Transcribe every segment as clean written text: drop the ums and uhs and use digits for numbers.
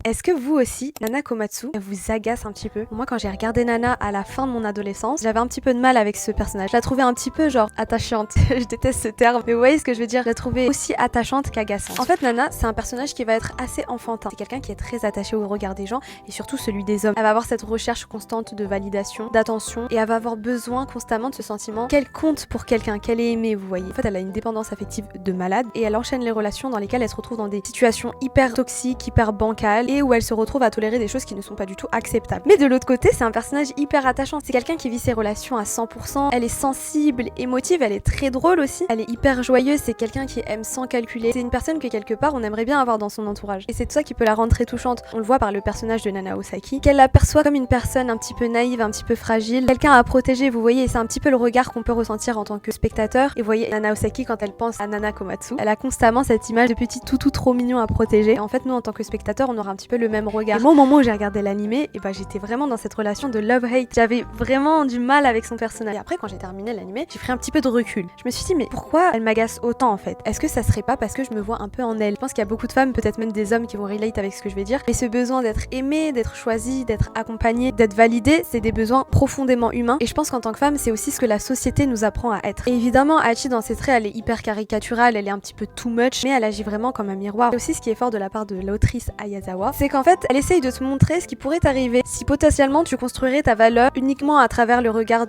Est-ce que vous aussi, Nana Komatsu, elle vous agace un petit peu? Moi, quand j'ai regardé Nana à la fin de mon adolescence, j'avais un petit peu de mal avec ce personnage. Je la trouvais un petit peu genre attachante. Je déteste ce terme, mais vous voyez ce que je veux dire? Je la trouvais aussi attachante qu'agaçante. En fait, Nana, c'est un personnage qui va être assez enfantin. C'est quelqu'un qui est très attaché au regard des gens et surtout celui des hommes. Elle va avoir cette recherche constante de validation, d'attention et elle va avoir besoin constamment de ce sentiment qu'elle compte pour quelqu'un, qu'elle est aimée, vous voyez. En fait, elle a une dépendance affective de malade et elle enchaîne les relations dans lesquelles elle se retrouve dans des situations hyper toxiques, hyper bancales et où elle se retrouve à tolérer des choses qui ne sont pas du tout acceptables. Mais de l'autre côté, c'est un personnage hyper attachant. C'est quelqu'un qui vit ses relations à 100%. Elle est sensible, émotive, elle est très drôle aussi. Elle est hyper joyeuse, c'est quelqu'un qui aime sans calculer. C'est une personne que quelque part on aimerait bien avoir dans son entourage. Et c'est tout ça qui peut la rendre très touchante. On le voit par le personnage de Nana Osaki, qu'elle la perçoit comme une personne un petit peu naïve, un petit peu fragile, quelqu'un à protéger, vous voyez, c'est un petit peu le regard qu'on peut ressentir en tant que spectateur. Et vous voyez, Nana Osaki, quand elle pense à Nana Komatsu, elle a constamment cette image de petit toutou trop mignon à protéger. Et en fait, nous, en tant que spectateur, on aura un petit peu le même regard. Et moi, au moment où j'ai regardé l'animé, et bah j'étais vraiment dans cette relation de love-hate. J'avais vraiment du mal avec son personnage. Et après, quand j'ai terminé l'animé, j'ai pris un petit peu de recul. Je me suis dit, mais pourquoi elle m'agace autant en fait? Est-ce que ça serait pas parce que je me vois un peu en elle? Je pense qu'il y a beaucoup de femmes, peut-être même des hommes qui vont relate avec ce que je vais dire. Mais ce besoin d'être aimé, d'être choisi, d'être accompagné, d'être validé, c'est des besoins profondément humains. Et je pense qu'en tant que femme, c'est aussi ce que la société nous apprend à être. Et évidemment, Hachi, dans ses traits, elle est hyper caricaturale, elle est un petit peu too much, mais elle agit vraiment comme un miroir. Et aussi, ce qui est fort de la part de l'autrice Ayazawa, c'est qu'en fait, elle essaye de te montrer ce qui pourrait t'arriver si potentiellement tu construirais ta valeur uniquement à travers le regard.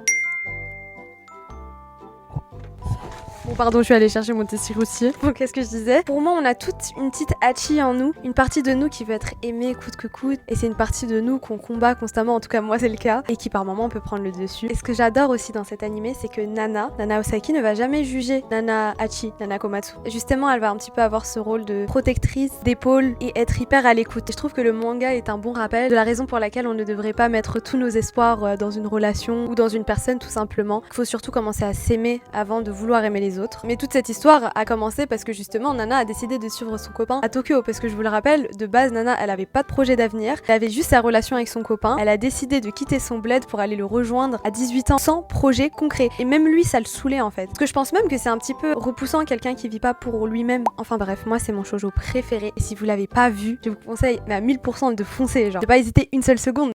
Bon pardon, je suis allée chercher mon thé roussier. Bon, qu'est-ce que je disais? Pour moi, on a toute une petite Hachi en nous, une partie de nous qui veut être aimée coûte que coûte, et c'est une partie de nous qu'on combat constamment, en tout cas moi c'est le cas, et qui par moments peut prendre le dessus. Et ce que j'adore aussi dans cet animé, c'est que Nana Osaki ne va jamais juger Nana Hachi, Nana Komatsu. Et justement, elle va un petit peu avoir ce rôle de protectrice, d'épaule, et être hyper à l'écoute. Et je trouve que le manga est un bon rappel de la raison pour laquelle on ne devrait pas mettre tous nos espoirs dans une relation ou dans une personne tout simplement. Il faut surtout commencer à s'aimer avant de vouloir aimer les autres. Mais toute cette histoire a commencé parce que justement Nana a décidé de suivre son copain à Tokyo, parce que je vous le rappelle, de base Nana elle avait pas de projet d'avenir, elle avait juste sa relation avec son copain, elle a décidé de quitter son bled pour aller le rejoindre à 18 ans sans projet concret, et même lui ça le saoulait en fait. Parce que je pense même que c'est un petit peu repoussant quelqu'un qui vit pas pour lui-même. Enfin bref, moi c'est mon shoujo préféré, et si vous l'avez pas vu, je vous conseille mais à 1000% de foncer, genre de pas hésiter une seule seconde.